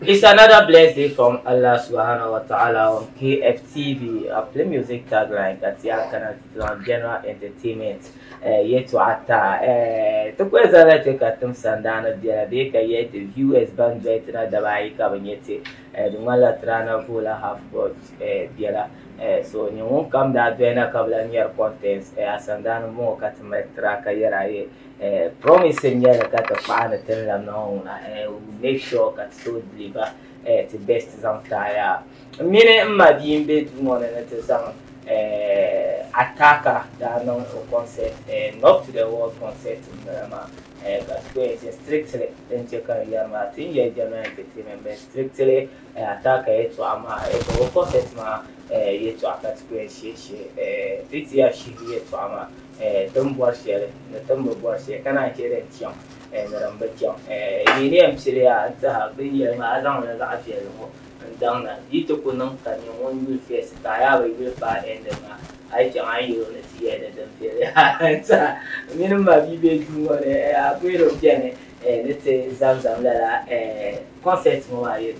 It's another blessed day from Allah subhanahu wa ta'ala on KFTV, a play music tagline that on general entertainment. Yetu ata tukweza lete katum sandana dia deka yete viewers bandwidth na dabai ka banyete dumala trana vula half god dia so ni won kam da dwena kabla near contents asandana mo katmetra ka yara promise nyara kata pana tenla no make sure kat so deliver the best zamtaya mine madimbe dumone na tesama Ataaka that non concept not to the world concept because strictly then check on your martin yeah general entertainment but strictly Ataaka it to ama it concept ma yet to attack she this year she yet to ama tumbo share the tumbo share can I hear it young and number young you name Syria and have been here ma azam na za afia down that you took on one will face I will buy and I join you on the theater and feel minimum you be a bit of Jenny and it's a Zamzam concept more to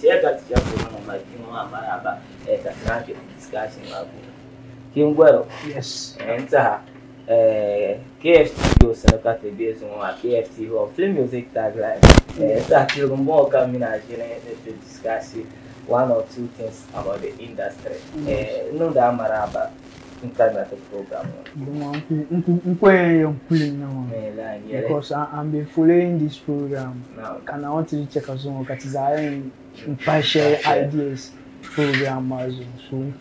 check out your Maraba as a frantic discussion about him well. Yes, and KFT goes and got the base on KFT or film music tagline. That you more coming to discuss one or two things about the industry. No, the Maraba internet program. Because I'm been following this program. And I want to check us on Katizai impartial ideas program as so.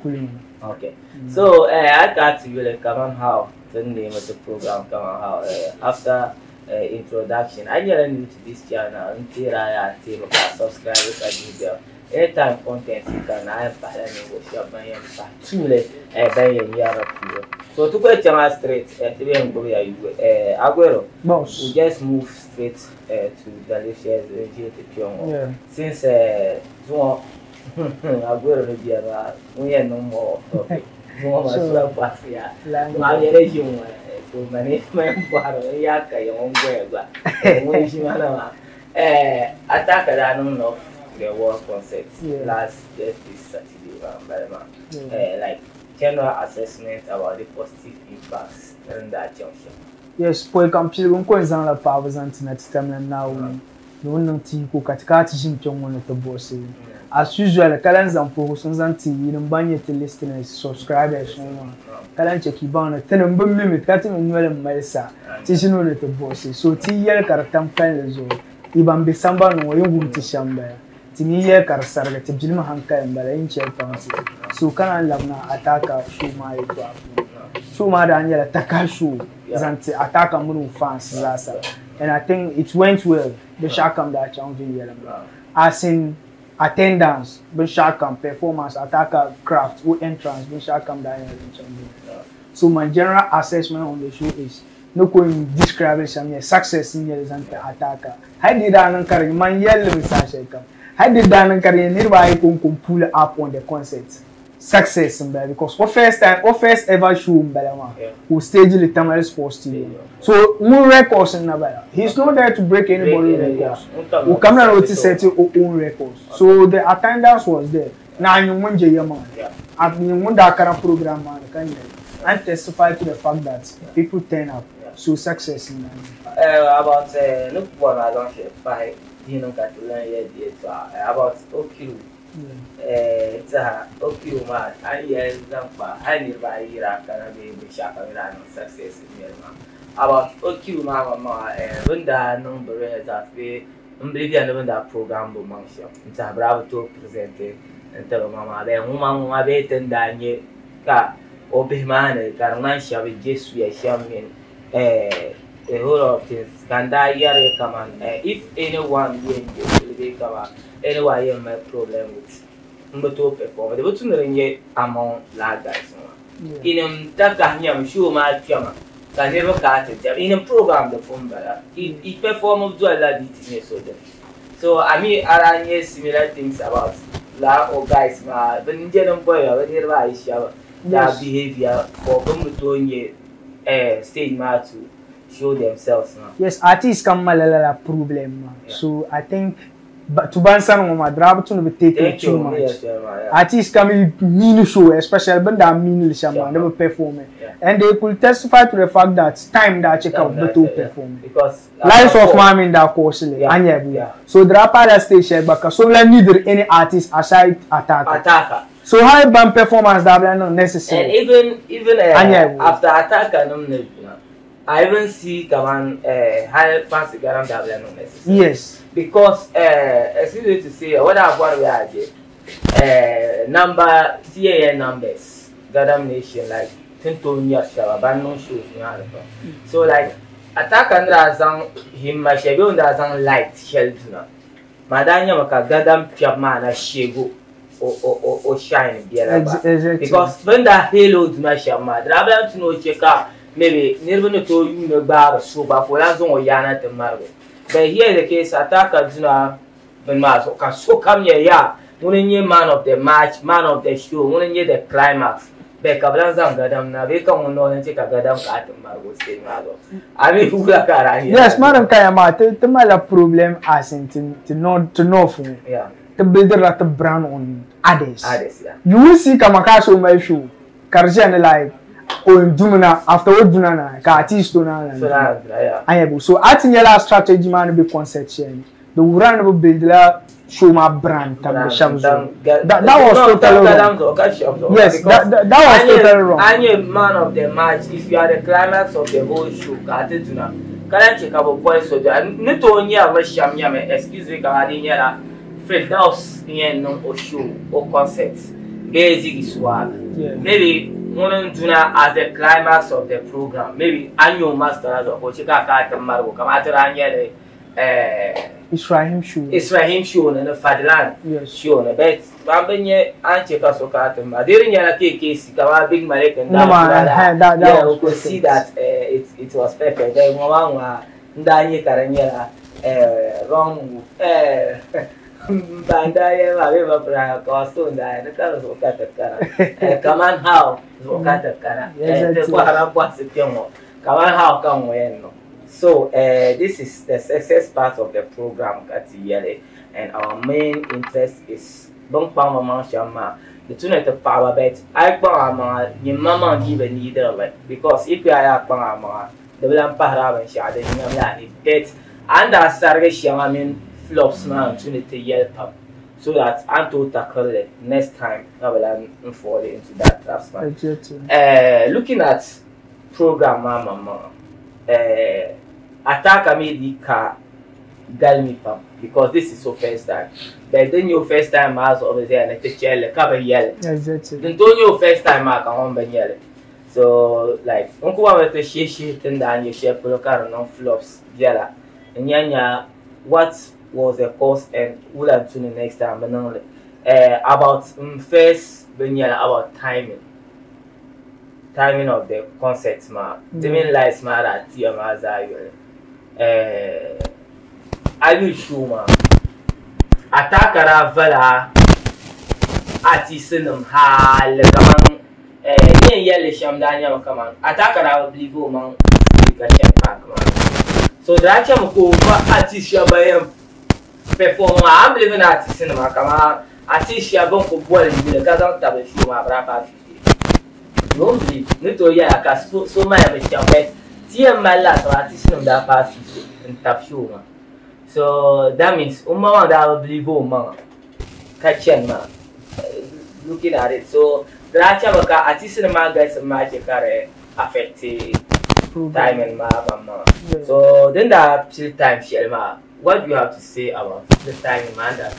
Okay, so I got to you like Kaman how the name of the program Kaman how after introduction. I never new to this channel until I tell subscribers I video. Anytime content you can I have workshop my truly so to go to straight Aguero we just move straight to delicious since Aguero we are no more topic so management yaka yongweba Ataaka that no know the world concept last just this Saturday like general assessment about the positive impacts in that junction. Yes, for example, when coins on the powers and time now no no tiko katika teaching chongo to boss as usual kalans and promotions and TV nambanye to listeners subscribers kalan check ibana tenembe limit katin annual maisa teaching no to boss so ti yer karatam kan zo ibam be samba no yungu tishamba timi yer karasarga tibjilma hanka mbala inche pansi so kana labna Ataaka shuma yetu shuma da anyela takashu zanti Ataaka munu fans zasa and I think it went well the shakam da champion yela as in attendance ben shakam performance Ataaka craft or entrance ben shakam da yela so my general assessment on the show is no going describe some success in years and Ataaka I did an kari man yellow research come I did an kari nearby can pull up on the concept success in there because for first ever show in Belema who staged the Tamale Sports TV. So no records in Nabala. He's not there to break anybody records. Who come and notice set your own records. So the attendance was there. Now you want Jayaman. At the Mundakara program and testify to the fact that people turn up. So success in about look what I don't share by you know got to learn yet about OQ. Okay, man. I hear example. I live by Iraq and be shaka success in Myanmar. About okay, mama, when the number is that way, when that program will mention. It's a bravo to present it and tell mama, then woman, wait and danye car open man, Kaman shall be just we are sharing the whole of things. Can die here, Kaman. If anyone win, will be covered. Anyway, I have my problem with Mboto perform. The button ring among lad guys. In that I'm sure my chama can never cut it. In a program, the phone better. He performed to a lad so I mean, I hear similar things about la or guys, but in general, boy, I never show that behavior for Mboto stage to show themselves. Yes, artists come malala problem. So I think but to ban san mo madra but no be take too much. Artists come mean show, especially when they mean shama never perform. And they could testify to the fact that time that check out but to perform. Because lives of mom in that course so the rapper station but so like neither any artist aside Ataaka. So how band performance that not necessary. And even after Ataaka I even see Kaman high fancy garam that not necessary. Yes. Because excuse me to say what I've got we are number CAN numbers Gadam Nation like Tintonia Shaba shows so like Ataaka ndazang himma shebe ndazang light sheltuna madanya maka Gadam Piapma na shego o shine biara because when that halo do na shama drabla to no cheka maybe never no to you no bar so ba for lazon o yana te margo but here the case Ataaka duna ben ma so come here ya munenye man of the match man of the show munenye the climax be kablanzang Gadam na be kan no ne cheka Gadam ka te margo stay margo ami hula kara yes madam kayama te mala problem asin to know for yeah to build a brand on others. Yeah. You will see Kamakaso my show. Karjan like Dumana afterward Dunana, Kartist Dunana. So I think your last strategy man be conception. The run will build show my brand. That was totally wrong. Yes, that was totally wrong. I'm a man of the match. If you are the climax of the whole show, Kartuna. Can't check up a point so that not only a Russian yame, excuse me, Canadian. Fred House no show or concept. Basic swag. Maybe one tuna as the climax of the program. Maybe annual masters or Chika Kata Margo Kamatara Israel show. Israel show and a Fadlan. Yes, show a bet. Bambanya and Cheka Sokata. During your case, Kama Big Malek and you could see that it was perfect. Then one Daniel Caraniera wrong. Bandaya Mariva Praga costume that the colors of Katakara. Kaman how Katakara. Kaman how come when. So this is the success part of the program Katiyele, and our main interest is Bongpama Manshama. The two power bet I Pama your mama even neither like because if you are Pama the Lampara and Shad and bet and as Sarge I mean flops now to the yell up so that I'm to tackle it next time. I will fall into that trap. Looking at program mama Ataaka made the car galmi pam because this is so first time. But then your first time as over there and the chair cover yell. Then don't your first time I can home yell. So like uncle want to shit and then you share for car non flops yella. And yanya what was the cause and we'll have to the next time but not about first about timing of the concerts ma the main lights ma that I will show ma Ataaka vala artisanum hal kaman yelle sham danya kaman Ataaka believe man ka check back so that I'm go artist bayam perform I'm living at cinema kama artist ya bon ko boile le kazan tabe film abra 50 no believe nito ya ka so my me chambe tie mala so artist no da pass 50 in tap show so that means umma da believe man kachen ma looking at it so that ka artist no ma guys ma je kare affect time and ma so then that till time shelma. What do you have to say about the time man that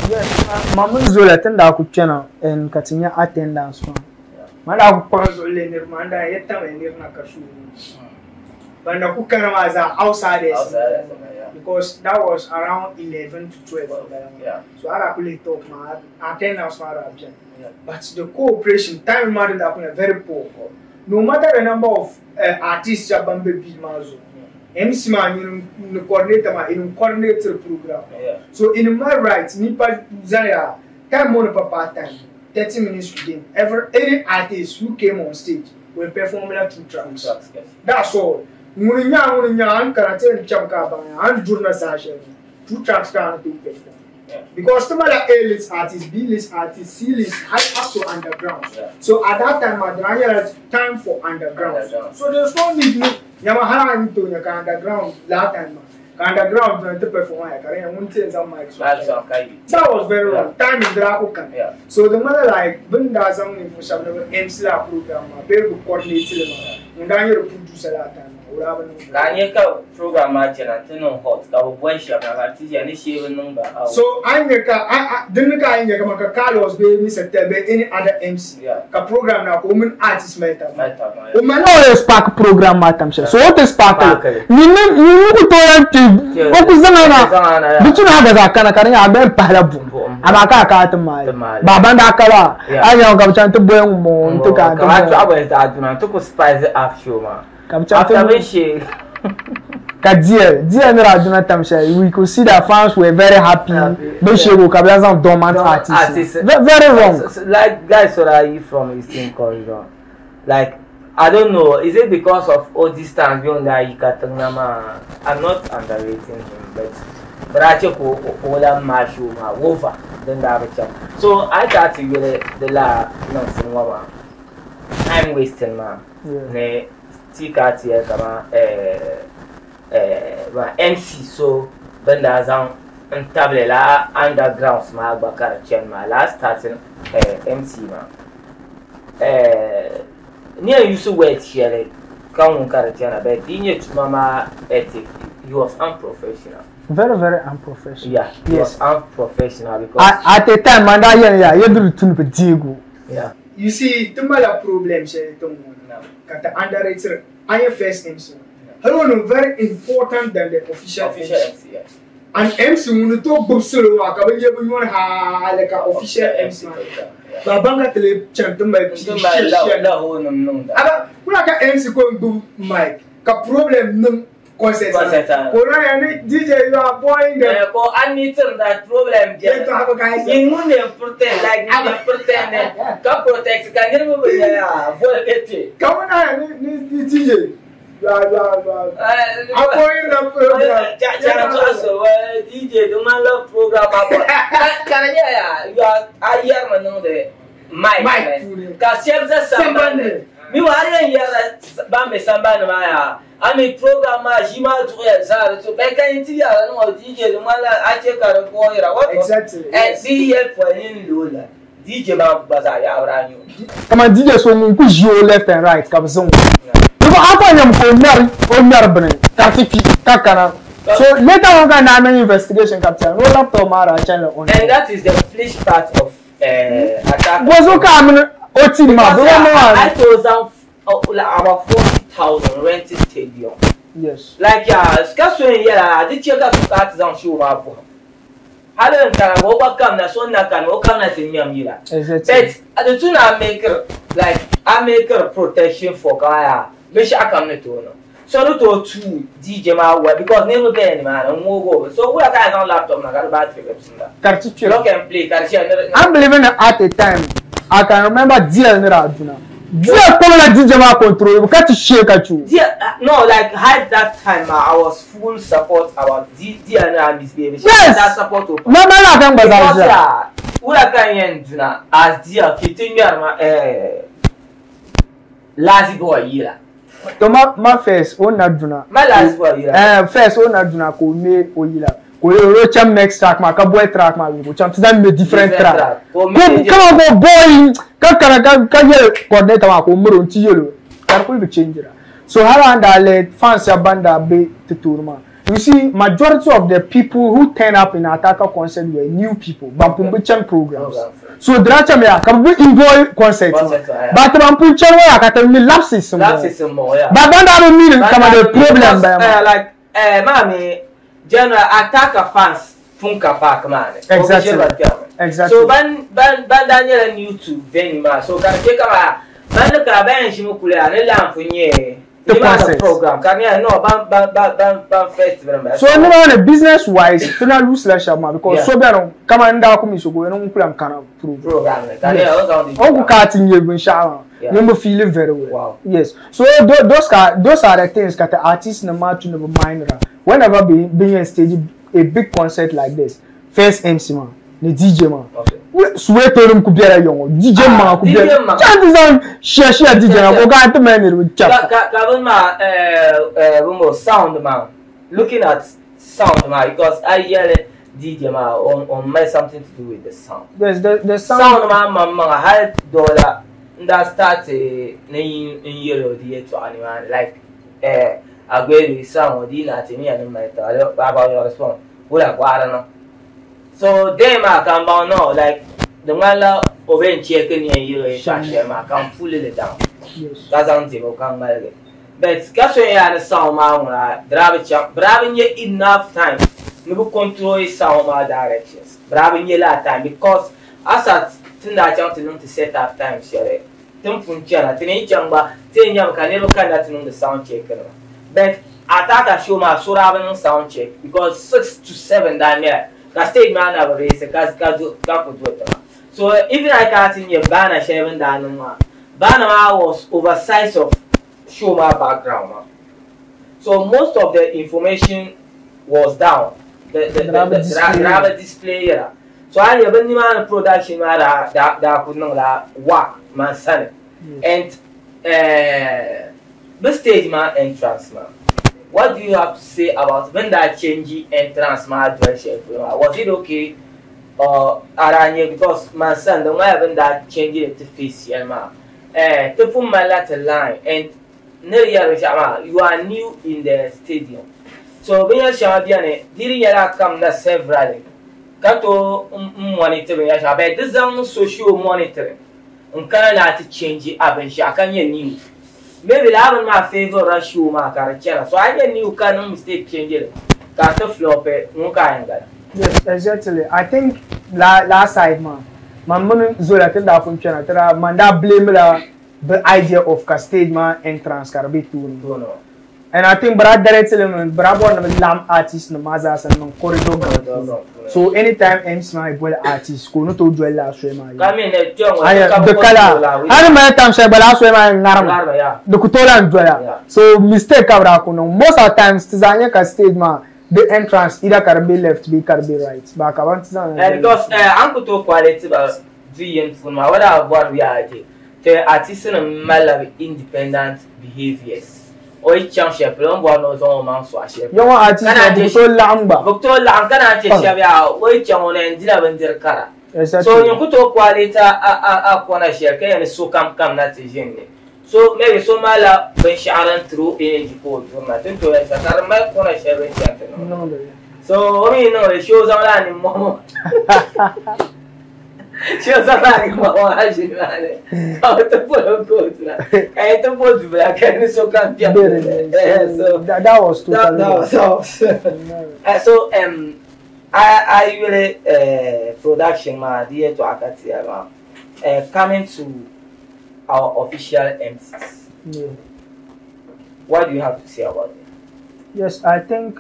yes, Mama Zola tenda ku channel and katinya attendance one. Manda ku panzo le nirmanda yetta me nirna kashu. Banda ku kana maza outside because that was around 11 to 12. Yeah. So I could talk ma attendance ma abject. But the cooperation time man that was very poor. No matter the number of artists Jabambe Bimazo. MC man in coordinator in coordinator program. So in my right, Nipa Zaya, time on part time, 30 minutes a day. Any artist who came on stage will perform that 2 tracks. That's all. Murinya karate and chamka and journal session. 2 tracks can to perform. Because some other A-list artists, B-list artists, C-list, up to underground. So at that time, I had time for underground. So there's no need Yamaha into your underground that time. Underground to perform. I won't say some mics. That was very wrong. Time in Draco. So the mother like when there's something for some MC program, very coordinated. And then you produce that time. Kanyeka program matching hot. So I didn't make Carlos baby September any other MC. Ka program na woman artist matter. Woman always spark program matter. So what is spark? You to okuzana. Bitu na hada kana kana ya be pala bumbo. Amaka ka atma. Baba ndakala. Anya ngabchanto boy mo nto ka. Ka always that man to spice up show man. After we could see that fans were very happy. Dormant artists. Very wrong. So, like guys, where are you from Eastern Corridor? Like I don't know. Is it because of all this time beyond that I'm not underrating him, but I check all that match over. Then that so I thought you the la no I'm wasting man. Yeah. Tikati kama MC so banda zan table la underground ma bakar chen ma last starting MC ma near you so wait here kan kar chen ba dinye mama ethic he was unprofessional, very unprofessional. Yeah, he was unprofessional because at the time man da you do tun pe diego. Yeah, you see tumala problem she kata underrated first MC. Hello, very important than the official MC. Yes. And MC when to bobsolo akabe you want ha like official MC. Babanga tele chantum by Aba kuna ka MC ko do mic. Ka problem num concert. Ora DJ you are boy there. Ko admitting that problem you know pretend like you pretend ka protect can you remember ya volete. Come on ni DJ. I'm going to program. DJ, do not love program. Can you are I hear man the mic. Because chefs somebody. Me worry here Bambe Sambana Maya. I'm a programmer, Jima to so back in Tia no DJ, the mother I check out what exactly. And see here for any Lola. DJ Bazaya around you. Come on, DJ, so we push you left and right. Come on. After them for Melbourne, so later on, I made investigation, Captain. Roll up to Mara channel on. And that is the flesh part of Ataaka. Was okay, I told them about 40,000 rented stadium. Yes. Like Scasway, yeah, the check out of artisan show up. I don't can overcome that so I can overcome that in Yamila. But the two I make a protection for Kaya. Which I come to so not to DJ my because never been man and move over. So we are guys on laptop I got a battery. Look and play. I'm believing at the time I can remember dear Raduna. Dear DJ control, you can't shake at you. No, like at that time I was full support about dear and Miss Baby. Yes, that support. No, we are going to as dear continue lazy boy. To my first own Naduna. My last boy, first own Naduna ko me oyila. Ko rocha next track ma ka boy track ma we go chant that me different track. Come on go boy ka ye coordinator ma ko muro nti yelo. Can we change it? So how and let fans banda be to tournament. You see, majority of the people who turn up in Ataaka concert were new people, Bampumbuchan programs. So Drachamia can be involved concert. But Bampumbuchan way I can tell lapses more. But then I don't mean come the problem. Like mommy, general Ataaka fans funka park man. Exactly. So ban Daniel and YouTube very much. So can take a man look at Ben Shimukule and lamp for ye. The program. Can you know ban festival? So no one business wise, to not lose less because so better come and down come so go and plan kind program. Oh, cutting you shower. You feel it very well. Wow. Yes. So those are the things that the artists no matter to never mind. Whenever being a stage a big concert like this, first MC man, the DJ man. Okay. Swear to them could be a young DJ man could be a share DJ man. We're going to manage with Chap. Sound man. Looking at sound man, because I hear DJ man on something to do with the sound. Yes, the sound man, $100 that starts in year or the year to anyone like I go with sound or dinner to me and my about your response. So them I can bound now like the one over checking your share I can pull it down. Yes. That's until come marry. But catching the sound man driving you enough time. You control sound my directions. Driving you that time because as at that to set up time share. Tempunchana, Tinijamba, Tinyam can never kind that the sound check. But Ataaka show my so sound check because 6 to 7 down there. The state man have a race, so even I can't in your banner 7 down. Banner was oversized of show my background. So most of the information was down. The display. So I have any man production that could not work. Man, son, and the stage man entrance man. What do you have to say about when that change entrance man dress? Was it okay or because my son the way when that change it to face here man? To put my latter line and you are new in the stadium. So when you shall be on it, did you come that several? Kato monitoring, but this is social monitoring. To change it up and I can new. Maybe I have my favorite show my character. So I get new kind of mistake change it. Can't flop it, no kind. Yes, exactly. I think last side man. My money Zola tell that from China. Man that blame the idea of stage man entrance carbe too. And I think Brad directly Brad one of the lamb artists no mazas and corridor. So anytime MC my boy artist ko no to do last way man. Come in the color. I remember time say but last way man ngarma. The kutola ndoya. So mistake kabra ko no. Most of the times tizanya ka stage man the entrance either carbe left be carbe right. But I want to because uncle to quality about the for my what I want we are the artists and malave independent behaviors. Or each championship, long one was all man swaship. You want artists to lamba. Doctor Lankana Chavia, wait on and did car. So you could talk quality up on a share and so come that is in it. So maybe so mala when Sharon through energy code from my to it, I might want to share it. So you know it shows online in Momo. She was like, "Mama, she ran. How to put a good? I to put black and so can't get it." So that was too. So I really production man dear to Akatia coming to our official MCs. Yeah. What do you have to say about it? Yes, I think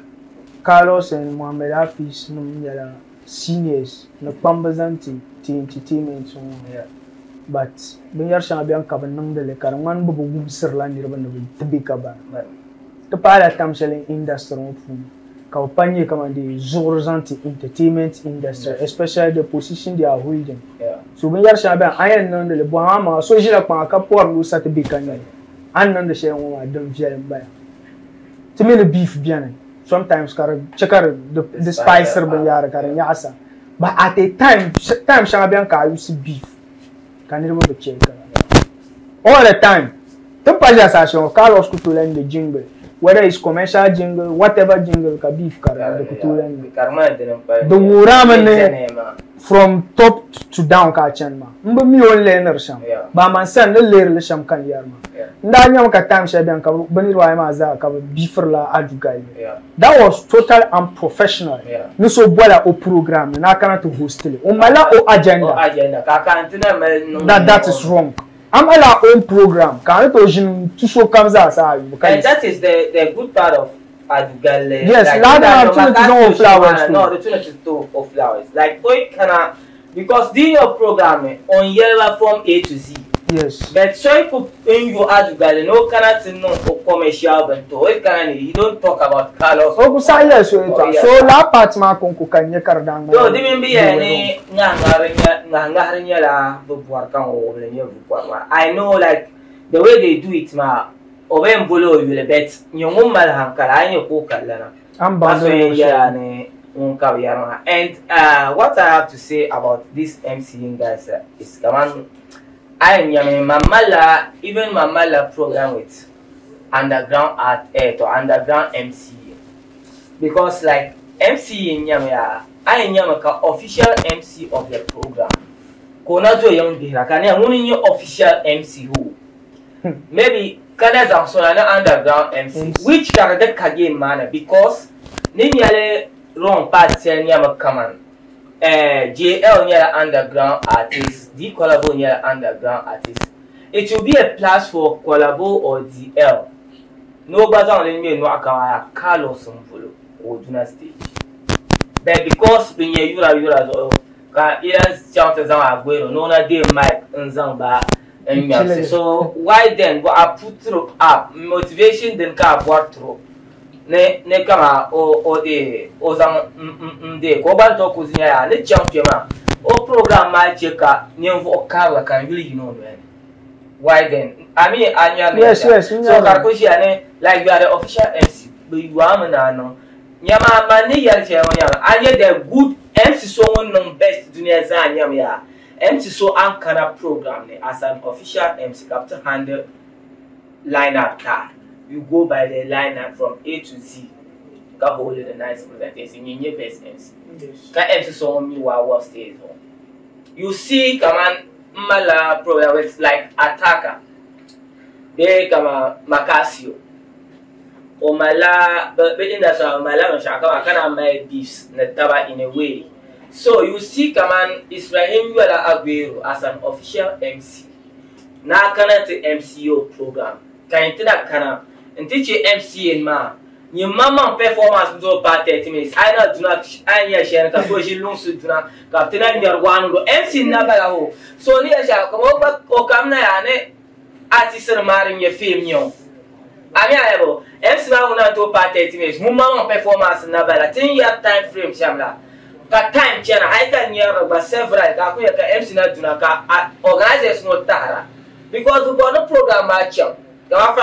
Carlos and Mohamed Hafiz no seniors no pambazanti entertainment so yeah. But when you're shabian kabanang de le karman bubu sirlan dirban de bikaba to para tam selling industry fu ka opanye kama de zorzanti entertainment industry especially the position they are holding. Yeah. So when you're shabian ayen non de le bohama so jira pa ka por no sat bikanya an non de she won don vielen ba to me the beef bien sometimes checker the spicer ben yara nyasa. But at a time Shabian ka use beef. Can you remember check? All the time. The Pajasation, Carlos could learn the jingle. Whether it's commercial jingle, whatever jingle ka beef the Muraman from top to down ka chanma. Me only learner sham. But man son the learner sham kan yarma. Ndanya ka time Shabian ka bani rwa maza ka beefer la adugai. That was total unprofessional. No so bola o program na kana to host it. O mala o agenda. That is wrong. I'm our own program. Can it to show comes as and that is the good part of Adugal. Yes, like, flowers. No, the tune of flowers. Like because doing your program on yellow from A to Z, Yes. But so if you add together, no cannot no commercial bento. You don't talk about colors. Oh, yes, so la part ma konku kanye kardang. No, dimimbi any ngaharinya la bubuar kan o lenye bubuar. I know like the way they do it ma. Obe mbolo you le bet. Nyongum mal hankala anyo ko kalana. And what I have to say about this MCing guys is Kaman. I am Mamala, even Mamala program with underground art or underground MC. Because like MC in Yamia, I am Yamaka official MC of the program. Konajo young Bira, can you only official MC who? Maybe Kanas also an underground MC, which character Kage man because Ninyale wrong part say Nyama Kaman. JL near underground artist, D collabo near underground artist. It will be a plus for collabo or DL. Nobody on me no akama Carlos follow or do not stage. But because when you are can ears chances are Aguero, no na day Mike and Zamba and so why then what I put through up motivation then can work through. Ne kama o de o zang de ko ban to kuzinya ya ne champion ma o program ma cheka nyemvo okala kan really you know man why then I mean anya yes so karkoshi ane like you are the official MC but you am na no nyama mani yar che nyama anya the good MC so one no best dunia za nyama ya MC so ankara program ne as an official MC captain handle lineup card. You go by the lineup from A to Z. Ka hold the nice presentation. You best MC. Ka MC so on me what stage on. You see, Kaman mala program with like Ataaka. They kama Makasio. O mala, but in that so mala no shaka kana my beefs netaba in a way. So you see, Kaman Israel Yuala Aguero as an official MC. Na kana to MCO program. Can you that kana? And teach MC and ma. Your mama performance do about 30 minutes. I know do not I share because she looks to do not captain and your one MC Nabao. So near shall come over or come na artist and marrying your film yo. I mean MC not to about 30 minutes. Mama performance Nabala 10 year time frame shamla. But time channel I can hear about several MC not do not organizers no tara. Because we got no program match up. But I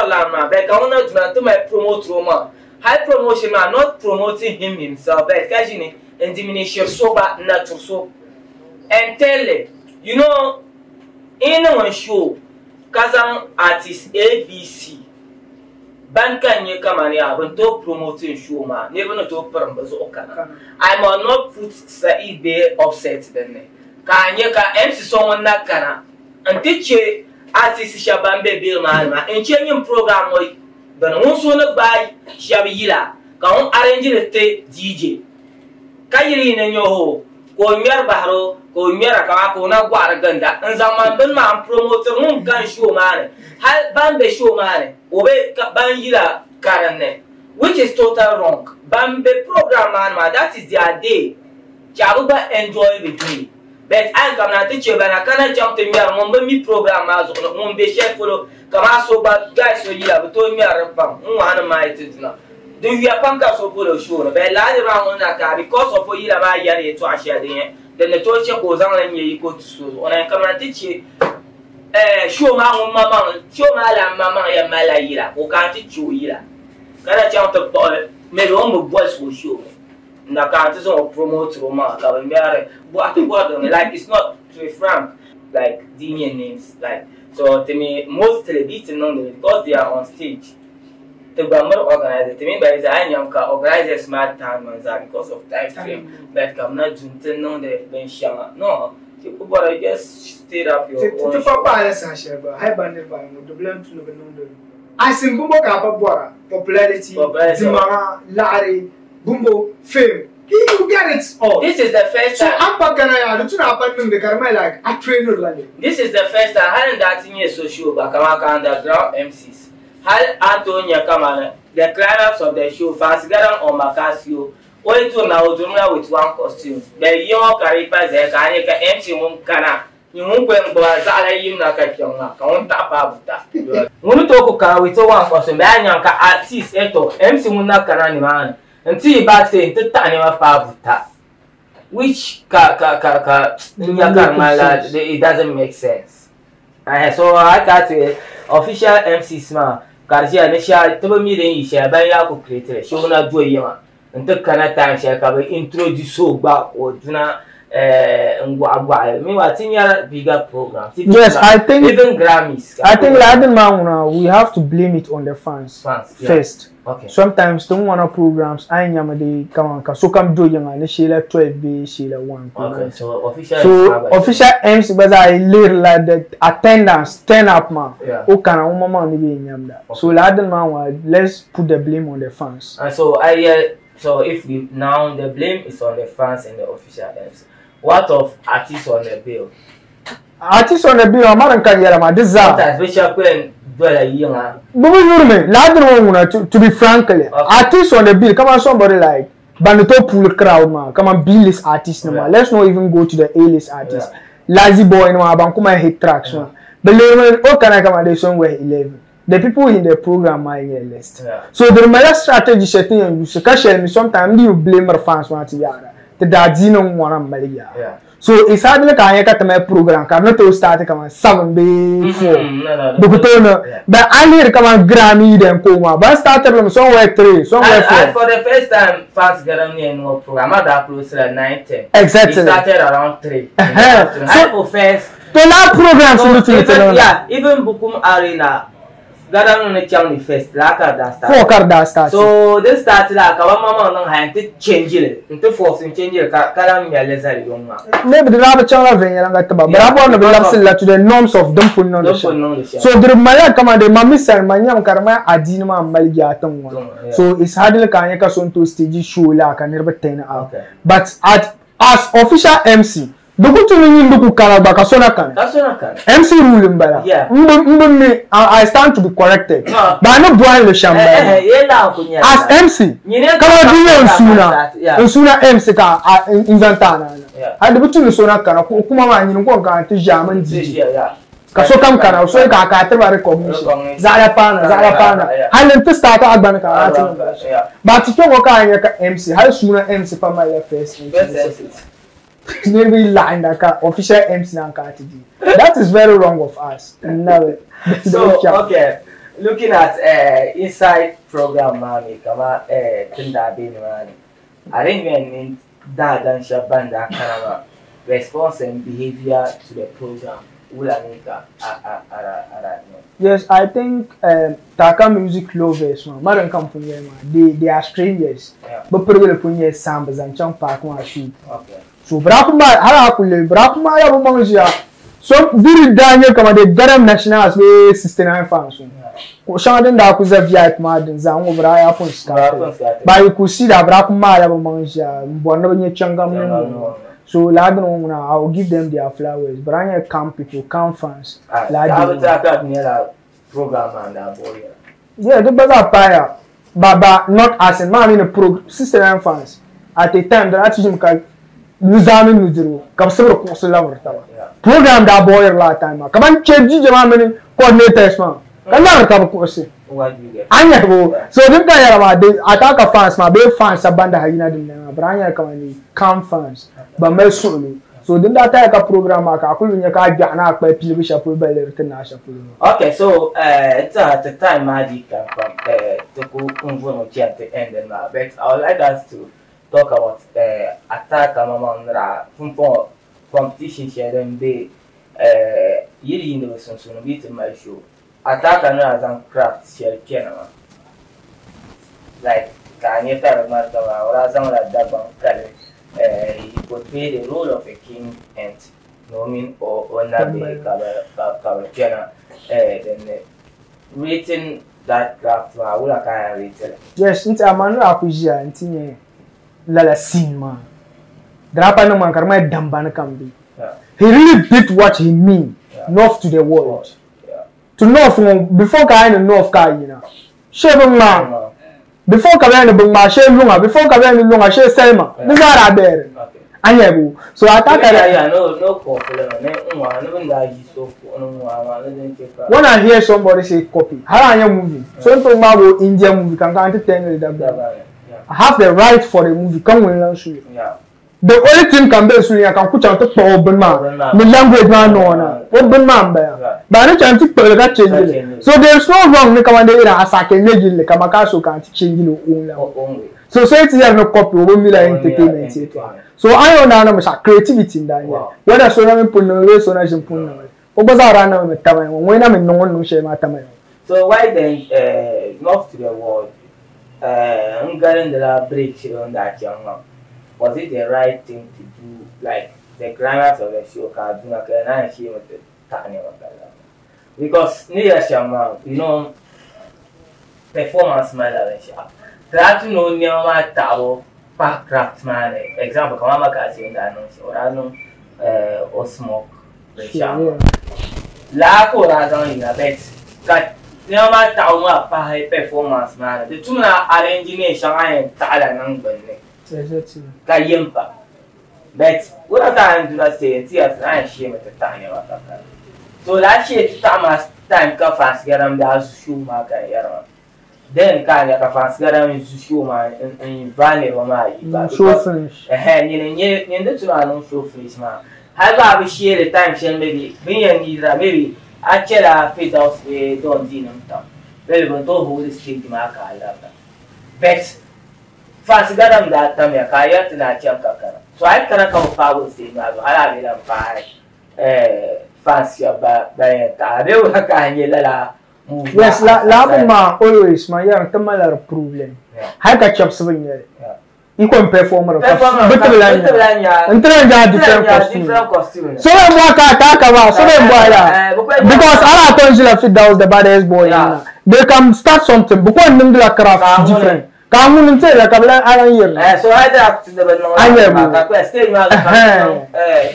to my promote Roma. High promotion man not promoting him himself, but occasionally and diminish your sober natural soap. And tell it, you know, in one show, Kazan artist ABC. Banka nye kamania, but to promoting show man, never not to permbaz okana. I might not put Said Bay offset then. Kanyaka MC someone nakana and teach you. Artist Shabambe Bill Malma and changing program like but one sooner by Shabila can arrange the DJ. Kayirin in your hole, go near Bahro, go near a Kawakona Guaraganda, and Zaman Benman promoter moon can show man. Hal Bambe show man, obey Banjila Karane, which is total wrong. Bambe program man, that is their day. Chabuba enjoy with me. But I can not teach you, but I cannot jump to me. I remember me program as on be chef for Kamaso, but guys, so you have told me I remember one of my now. Do you have Panka so full of sure? But lie around on that car because of what you have yet to share then the torture goes on and you go to school. When I come and teach you, show my mamma, show my mamma and Malaya, who can't teach you either. Can I jump to maybe all the boys will show me. Na can't promote Roma, like it's not to be frank, like Dinian names, like so to me most television because they are on stage. The Bammer organizer to me by the Anyanka organizes smart time because of time frame, but I'm not junting on the benchama. No, you just stayed up your own. Papa, I banded by the blame to the I sing Bumbo Kapabora, popularity, Zimara, Larry. Bumbo, fame. You get it all. This is the first time. So, I'm going to the Carmel like I train you. This is the first time. I hadn't that in social Bakamaka underground MCs. Hal Antonia Kaman, the climax of the show, fast gathered on Macasio, only to now with one costume. The young Caripas, the Kanika MC Mumkana, won't go Zala in like a young account up. When talk of we told one for some Banyanka artist, Eto, MC Munaka man, and see back saying to Tanya Pavuta. Which it doesn't make sense. So I got to official MC Smart. Garcia Nisha told me then share by Yaku creator, show not do a and the kind time shall cover introduce so back or Duna meanwhile, bigger programs. Yes, I think even Grammys. I think we have to blame it on the fans first. Okay. Sometimes don't want programs. I am the Kaman. So come do young and Sheila 12B, Sheila 1. Okay, so official MC, but I little like the attendance turn up man. Yeah. Okay, so let's put the blame on the fans. And so so if we now the blame is on the fans and the official MC. What of artists on the bill? Artists on the bill, I'm not going to this is to be frank, artists on the bill. Come on, somebody like Banito Pool crowd, man. Come on, B-list artists, man. Let's not even go to the A-list artists. Lazy Boy, no, Bankuma hit tracks, man. But what can I come at somewhere 11? The people in the program are in the list. So the main strategy setting and you sometimes you blame the fans, man. The Dadzino wanna Maria. So it's hard like I got my program. I'm not to start come 7B4. But I need to come on Grammy then Coma. But started from somewhere 3, somewhere 4. For the first time, fans got me in no program. I that close to 9-10. Exactly. It started around 3. So first. The last program, even Bukum Arena. Gather on the channel first, like that start. So this started like our mama no hand to change it, into forcing change it. Kalam ya leza young man. Maybe the rabbit channel venue and that, but I want to be to the norms of them putting on the show. So the Maya come and the Mammy and Manyam Karma Adinama Maliatum. So it's hardly Kanyaka son to stage show like I never 10 out. But as official MC. Look to me, look Karabaka Sonakan. MC ruling better. Yeah. I stand to be corrected. But I'm not boiling the champagne. As MC, come on, do sooner MC in Zantana. I the between the Sonaka, Kuma, and you go to German. Kasokam kana so ka ka teba recognition Zarapana Highland to start Agbanaka. But to talk about MC, how sooner MC for my first. Maybe line like official MC that is very wrong of us. No. So okay, looking at inside program, mommy, come on, Dagbani man. I think when that and Shabanda kind of response and behavior to the program, yes, I think Ataaka music lovers, man, come from here, man. They are strangers, but probably put your samples and jump back one shoot. Okay. So Brakuma Harakule, Brakuma Yabumangia. So did Daniel come at the Garam Nationals with 69 fans. Shandan Dakuza Viat Madden Zam over Iapon Star. But you could see that Brakuma Yabumangia, Bononia Changam. So Ladon, I'll give them their flowers. But I come people, come fans. Ataaka near program and that boy. Yeah, the Baza Paya. Baba not as a man in a 69 fans. At a time that I teach him. Nous avons nous comme ça pour cela programme d'abord la time comment change jamani coordinators man comment on va courser anya go so dem ka yara ma de Ataaka fans ma be fans abanda hayina dem na branya kamani calm fans ba mai solo so dem da ta ka program ka akulu nya ka ja na pa pili shapo ba le retina shapo. Okay, so it's at the time magic from to go on at the end and but I would like us to talk about Ataaka Mama from competition share them be yiri in the sun beat in my show. Ataaka as an craft share piano. Like Kanye Taramata or as like Dagbani he portrayed the role of a king and Nomin or Nabe piano. Then rating that craft I will rate. Yes, it's a man Akujia and Lala scene man. Drapa no man karma dambana kambi. He really did what he mean. North to the world. To north before Kayan north Kayina. Shevon man. Before Kayan Bunga, She Lunga, before Kayan Lunga, She Selma. These are there. Anyebu. So Ataaka. No copy. When I hear somebody say copy, how are you movie? So into Indian movie can go 10 I have the right for the movie. Come on, show you. The only thing can be so you can put out the open man. The language man no open man there. But I can't take that change. So there's no wrong. Me come and dey as I can make it. Come akaso can't change your own. So it's here no copy. We me like entertainment. So I know na creativity in that. Whether so na me put no way so na je put no. Oboza rana me tama. When na me no share my tama. So why then not to the world? Getting the break on that young man. Was it the right thing to do? Like the climax of the show, because you know, performance man, try to know near tower, park craft man. Example, come on, or I know, or smoke. Lack or rather in a bet. Near my tower, performance man. The two are arranging Shanghai talent. Kayempa. But what I time do I say? Tears and shame at the time. So last year, time ka fast get them the shoemaker. Then can you fast get them is shoemaker and vanity or my show finish. A hand in the two are show finish man. Have a share the time shall maybe me and neither maybe actually fit out the don't in them. Very well, don't hold this thing to my car. I love that. But fast got them that time, a kaya to that chapter. So I can't come power state. I have it by fancy about they will have yes, la always my young Tamala problem. I catch up 7 years. You can perform a different costume. So I'm Ataaka, so because I told you that was the baddest boy. They can start something because they craft different. Kaman and say like a year. So I have to the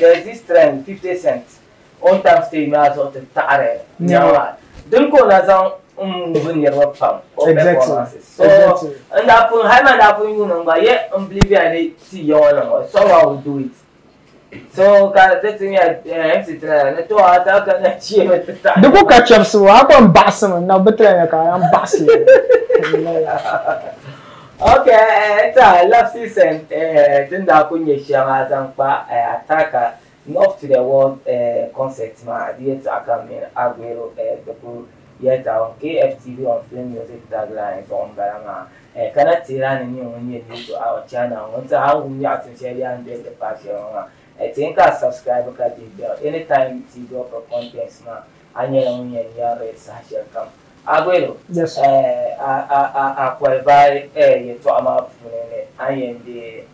there's this trend 50 cents on time staying out of the tare. Don't go as moving your work or performances. So and that for Hyman up you know, but yet unbelievably see your number. So I will do it. So that's me at MC Train. To Ataaka and she at the time. The book catch up so I'm bassing now, but I'm bassing. Okay, it's a last season. Tenda kunye shama zampa Ataaka north to the world concept ma the Ataaka mean Aguero the yet on KFTV on film music tagline from Barama. Cannot run any new to our channel. Once how we are to share and the passion. I think I subscribe because anytime you drop a content ma and you're Sasha come. Aguero, yes. I qualify a to amount I am the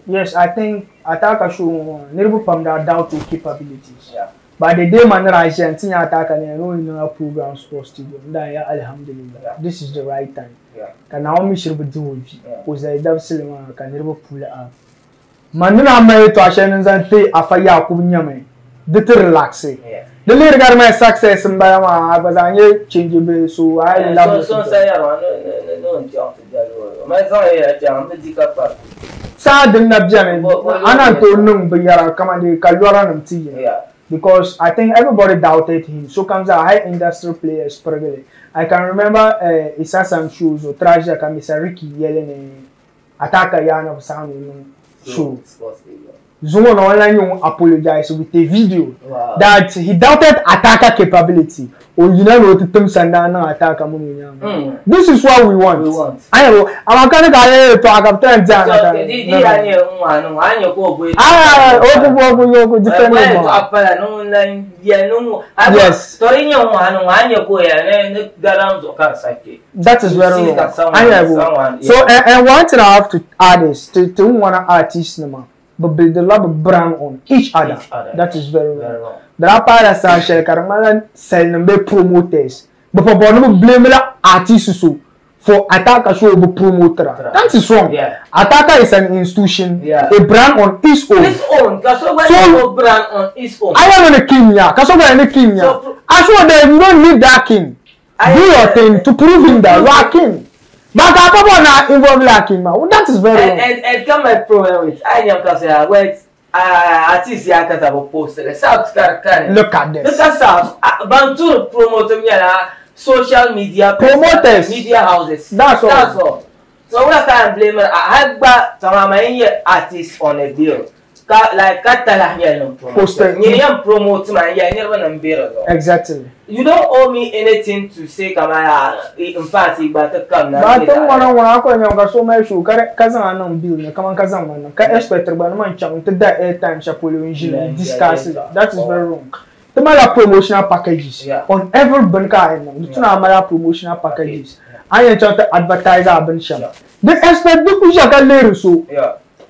yes, I think Ataaka show never from that down to capabilities. Yeah. But the day man rise and see Ataaka and know in our program sports studio. Alhamdulillah. This is the right time. Yeah. Can now me should be doing because I don't cinema can never pull it up. Manuna may to Ashan and say Afaya Kunyame. The relaxing. Yeah. The lyric got my success and by my was a changeable, so I love so say no jump to my son sad not jamming. I don't know, but yeah, come on, the Kalwaran tea. Yeah. Because I think everybody doubted him. So comes a high industrial player, probably. I can remember Isasam shoes or Traja Kamisa Ricky yelling Ataaka Yana of sound show. Zoom online you apologize with a video that he doubted Ataaka capability. Or you know to Tom Sandana Ataaka Munyam. This is what we want. I know I'm gonna go to Akapan yes. That is very wrong. So and one thing I have to add is to one artist number. But the love of brand on each other. That is very wrong. There are parts of Shell Karamalan selling promoters. But for blame artists for Ataaka show the promoter. That is wrong. Yeah. Ataaka is an institution, a brand on its own. Its own. So brand on its own. I am in a king, yeah. I swear that you don't need that king. Do your thing to prove him that you are king. But I come on involved like him. Well, that is very wrong. And come my problem with I am because wait artist ya kata bo poster South Carolina. Look at this. Look at South Bantu promote me social media promoters, media houses. That's all. So we can't blame her. I had but some artists on a deal. Like Catalan poster. You promote my exactly. You don't owe me anything to say Kamala. In fact, but come now. But I want so much. Kazan bill. Kaman Kazan. Ka expect ba man cham to that airtime chapolo engineer discuss it. That is very wrong. The mala promotional packages on every banker and the mala promotional packages. I am trying to advertise our benchmark. They expect the Kujaka Leru so.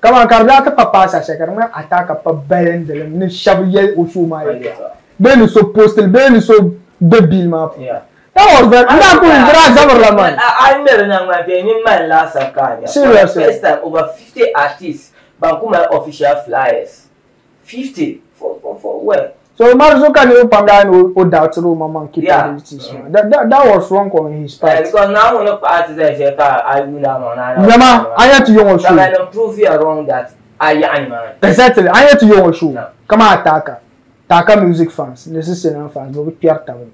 Kaman Karlaka Papa Sakarma Ataaka pa belen de la Shavier Ushuma. Ben is so posted, Ben is so the bill map. That was very I never know my opinion, my last Akadia. Seriously. First time over 50 artists, Bankuma official flyers. 50 for where? So Marzo can you Pandan or doubt to Mama capabilities. That was wrong on his part. Because now one of artists I will Yama, I had to your show. I can prove you wrong that I am. Exactly, I had to your show. Come on, Ataaka music fans, necessary fans, but with Pierre Tavern.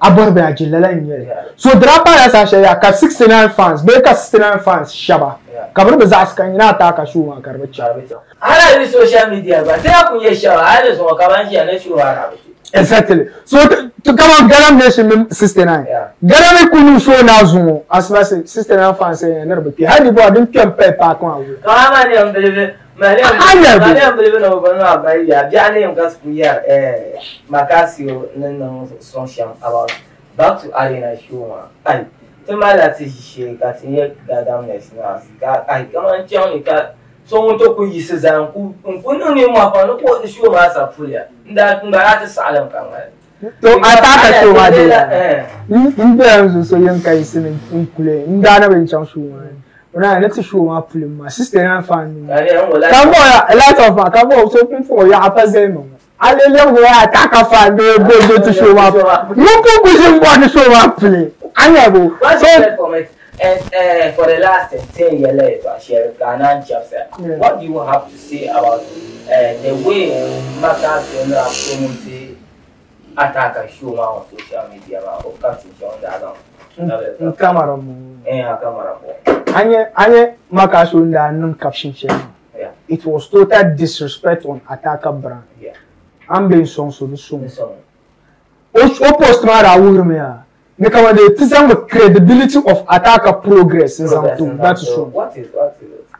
Aborbe ajilala nyere. So drapa ya sasha ya ka 69 fans, be ka 69 fans shaba. Kabru bezaska ina Ataaka show ma karbe charbe. Ala ni social media ba te akunye shawa, ala so kabanji ya show ara. Exactly. So to come on Garam Nation 69. Garam kunu show na zumo as I say 69 fans say na be. Hadi bo adin kempe pa kon awu. Kama ni ambele Mali believe no gonna buy ya. Jani gas kuya Makasio no social about back to arena show. Ai temala ti she got here gadamness na. Ai come on Johnny ka so won to ku yisizan ku no ni mo apa no ko show ma sa fulia. Nda ngara ta salam kan. To Ataaka show ma de. Nda so yan kai sin kule. Nda na ben chan show ma. Right, let's show my film. My sister and family. Come on, a lot of my come on, so for your apazemo. I don't know Ataaka fan go to show up. You go pushing for the show up play. I never. And for the last 10 years later, share Ghana chapter. What do you have to say about the way Makasio promote Ataaka show on social media or catching on that? Camera. Anye Makasio non caption channel. It was total disrespect on Ataaka brand. I'm being so the song. Post mara wurmea. Because the credibility of Ataaka progress is on that's true. What is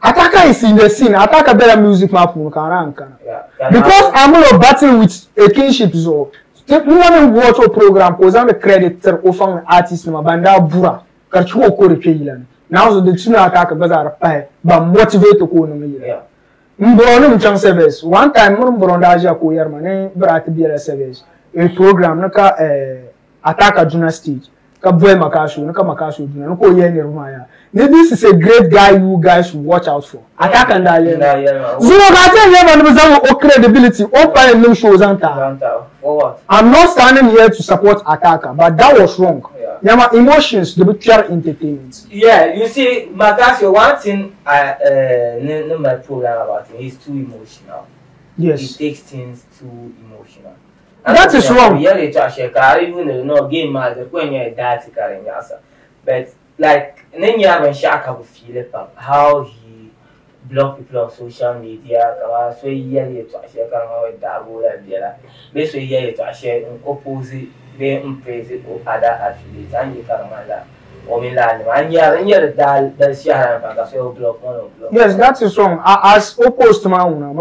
Ataaka is in the scene. Ataaka better music map because I'm not battle with a kinship so. Take one watch a program because I'm the creditor of an artist in Banda Bura. Karchuo ko repealan. Now so the tuna Ataaka bazar but motivate to go no Mbrono mchang service. One time mbrono daja ko yermane brat biela service. A program naka Ataaka junior stage. Ka boy Makasio naka Makasio junior nko ye ni rumaya. This is a great guy you guys should watch out for. Ataaka ndaye. Zero gate ye man bezawo o credibility. Open no shows anta. I'm not standing here to support Ataaka, but that was wrong. Yama emotions, the pure entertainment. Yeah, you see, Makasio, one thing in my program about him, he's too emotional. Yes. He takes things too emotional. That is wrong. Yeah, they try to even no game master when you're that carrying answer. But like then you have a Shaka will feel it how he block people on social media, so yeah, to share how double that basically yeah to share opposite being praised or other affiliates and you can manage or Milan and yeah that share block one block. Yes, that is wrong. As opposed to Mauna,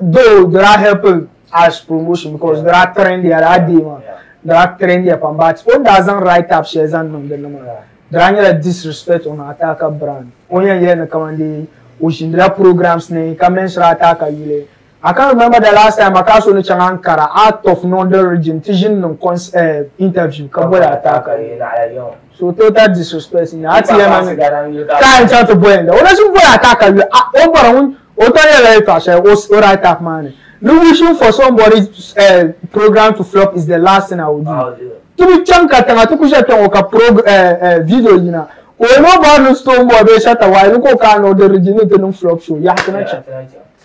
though there are helping as promotion because there are trendy there are trendy upon but one doesn't write up shares and there are disrespect on Ataaka brand. Only here Kaman Ushindra programs ne Kamen Ataaka yule. I can't remember the last time Makasio no Ankara out of northern region teaching no interview Kabola Ataaka. So total disrespect in that man. Can't try to blend. What does you boy Ataaka you over Otanya like share was right up man. No wishing for somebody's program to flop is the last thing I would do. To be chunka tanga to kusha tonga video yina. no bar stone boy be shut away no ko can no the originate no flop show ya kana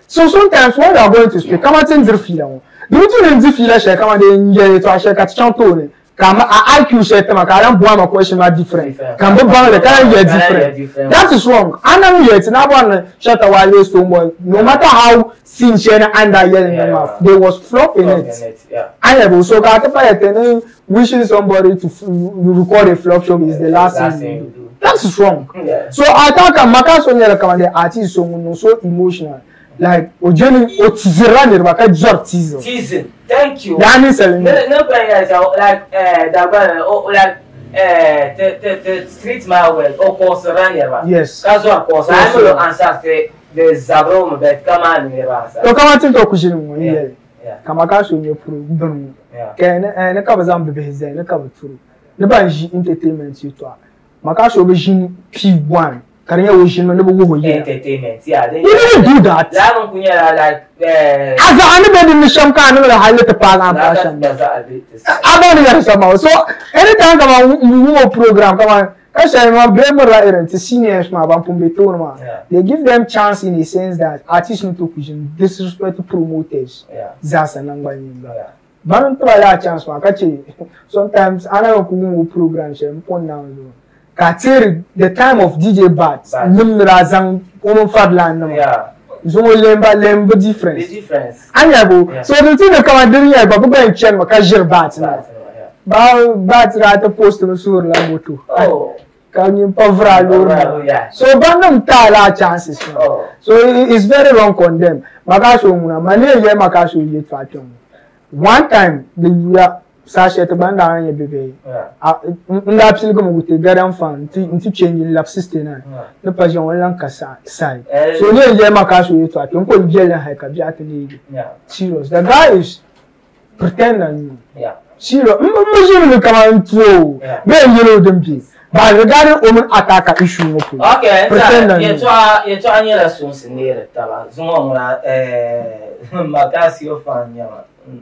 so sometimes when we are going to speak come at in feel the reason in feel share come dey nje to share ka chanto ne come IQ share tema ka ran boa ma question ma different can be bound the can get different that is wrong and yet na one shut away stone boy no matter how sincere under yelling them off there was flop in it and also ka ta wishing somebody to record a flop show is the last thing you do. That's wrong. So Ataaka makaso nyela kama the artist so emotional. Like ojeni otizirani baka jor teasing. Thank you. Yani selling. No players like Dagbani like the street my way or course run here. Yes. That's what course. I know answer say the Zabro but Kaman here. So Kaman think to kushini yeah. Kamakaso nye pro donu. Yeah. Ne kaba zambe beheze ne kaba turu. Ne ba ji entertainment you to. Makaso be jin P1. Kariya wo jin ne bo wo entertainment. Yeah. You didn't do that. La non kunya like Asa anybody in sham ka no la halete pa na pa sham. Abani ya sama. So anytime kama mu program kama seniors they give them chance in the sense that artists need to disrespect promoters. But don't chance sometimes I don't program the time of DJ Bats lemba difference. So the thing that come doing here but go check my casual Bats Bats right post sur la moto. Oh. Can you so bandam tala chances. So it's very wrong on them. Makasho muna mani ye makasho ye twatong. One time the sachet banda anye bebe. Nda apsil ko mugute gadam fan nti change lap system na. Ne pajon wala kasa side. So ye makasho ye twatong ko jela ha ka bi atini. Serious. The guy is pretending. Yeah. Serious. Mujuru kama ntwo. Be yelo dem but regarding women Ataaka issue, okay, you try any lessons near it. Zumona, Makasio fan,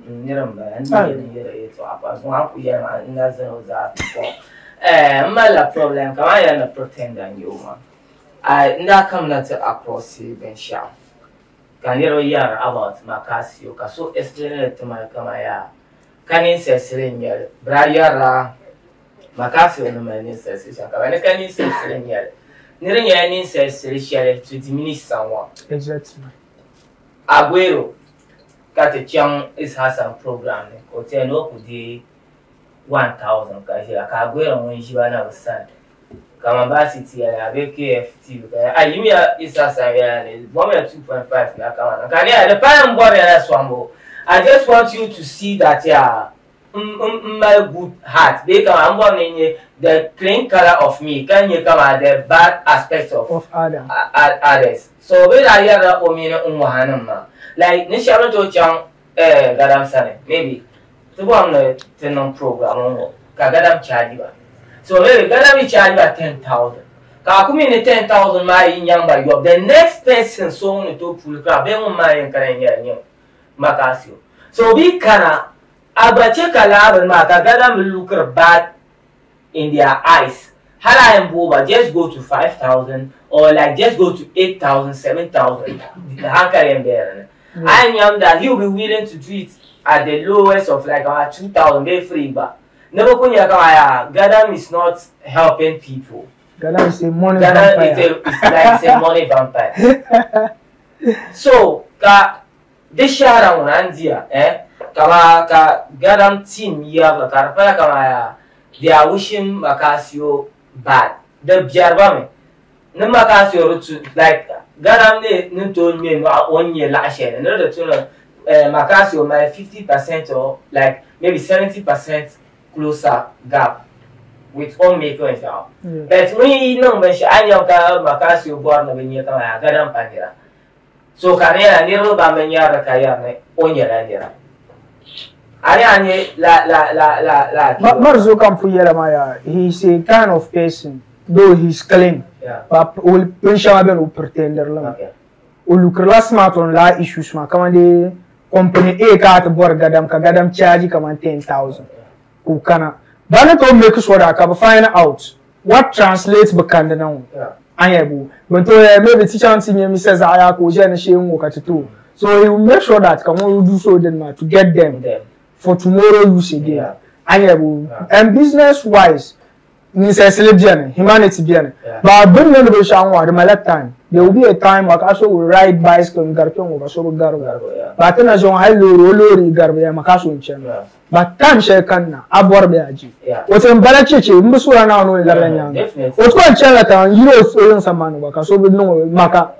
Niramba, and it's up as one year, and that's that before. My problem, come I am a pretender, you man. I not come not across you, Ben Shaw. Can you hear about Makasio? So explain it to my Kamaya. Can you say, Senior, Briara? Makasio no man says, "I can say, Senior." Nirin says, "Share to diminish someone." Exactly. Aguero got a young is has a program. Or 10 up the 1,000. Aguero when she ran outside. Kaman City, I have KFT. I mean, it's as I 2.5. The Pan Warrior Swambo. I just want you to see that, yeah. My good heart. They come and the clean color of me. Can you come at the bad aspects of others? So when I hear that Omina like Nisha to Chang Gadam Sane, maybe the one the program Kagadam charge. So maybe Gadam charge by 10,000. Kakumi 10,000 my in young by you. The next person so to pull crab, they won't mind Makasio. So we can Abache Kalab and Makagadam will look bad in their eyes. Hala and Boba just go to 5,000 or like just go to 8,000, 7,000. The Hankari and there. I am that he'll be willing to do it at the lowest of like 2,000, very free. But never Gadam is not helping people. Gadam is a money vampire. It's like a money vampire. So, this share on Andia, Kama Gadam team ya karpa kama they are wishing Makasio bad. The Jarbame. No Makasio like Gadam ne told me 1 year last year. Another Makasio my 50% or like maybe 70% closer gap with all makers now. But we know when she anya Makasio born when you come Gadam Pangira. So Kanera Nero Bamenya Kaya on your idea. Marzo Campuyera Maya, he's a kind of person, though he's clean. But will Penshaben will pretend will look last month on la issues. Come company A cat Borgadam Kagadam charge come 10,000. Ukana. Banet will make us what I can find out. what translates bekande na wo ayebu but maybe teacher antinye me says aya ko je na she nwo katitu so he will make sure that come on do so then to get them for tomorrow use again ayebu and business wise necessarily biane humanity biane but when no be shan wa the lifetime there will be a time like also will ride bicycle garpe ngo so garbo but na jon high lori garbe ya makaso nchen but time she kanna abor be aji wotem bala cheche mbusura na no laranya otko nchen ta yiro so samano bakaso be no maka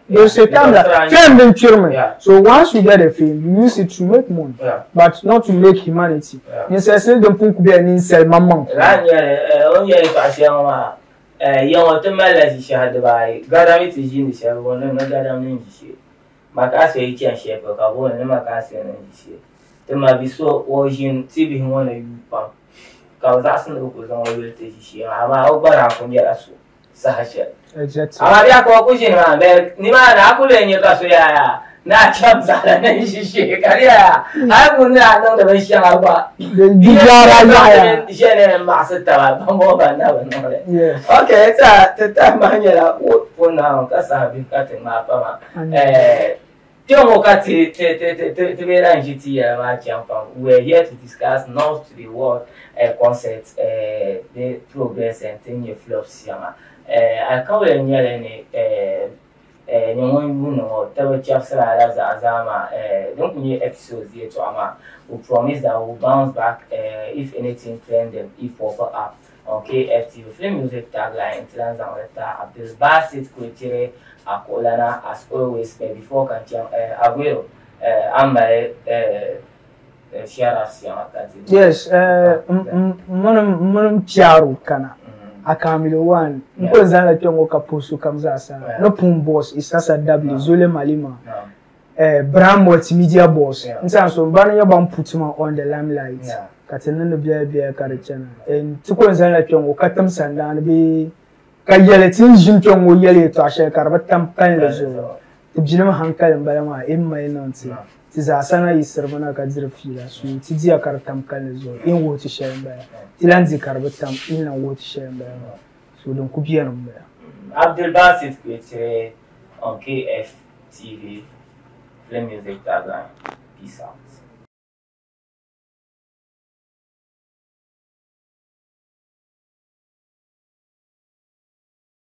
there's a time that fame been chirme so once you get a fame you use it to make money but not to make humanity necessarily don't put be an sell mamman onye pasiama yon to mala si shahada bai gadami ti jini shi wona na gadami ni shi maka se yi chan shi ko ka bona na maka se na shi to ma biso ojin ti bi wona yu pa ka za sun ko zan wa te shi ama o bara ko ya su sahasha exactly ama ya ko ku jini ma ni ma na ku le ni ka so ya na cham za na shi kariya ai mun na nan da ban shi ba bijara ya jene masita ba mo ba na ba no okay ta manyela pona ka sa bi ka te ma pa ma Tiomo kati te vera njiti ya ma champa we're here to discuss not to the world concept the progress and thing you flops yama akawe nyele ni nyongo no tawo chafsara alaza azama don't kunye episodes here to ama we promise that we'll bounce back if anything trending if pop up okay FTV film music tagline Trans and Leta Abdul Basit Kulitire Akolana as always before Kantiam Aguero Ambaye share us yes monum tiaru kana akamilo one because na tongo kapusu kamza sana no pum boss isasa w zole malima brand multimedia boss nsan so mbana ya ban putuma on the limelight katana no bia kare channel en tukon zan la tongo katam sanda na bi kayeletin jin tongo yele to ashe karbatam kan lezo tibjinama hankal mbala ma imma inanti tiza sana yisrbana ka zirfila su tijiya kartam kan lezo in woti shemba tilanzi karbatam ina woti shemba so don kubiyan mbala Abdul Basit Kulitire on KF TV Film Music Tagline. Peace out.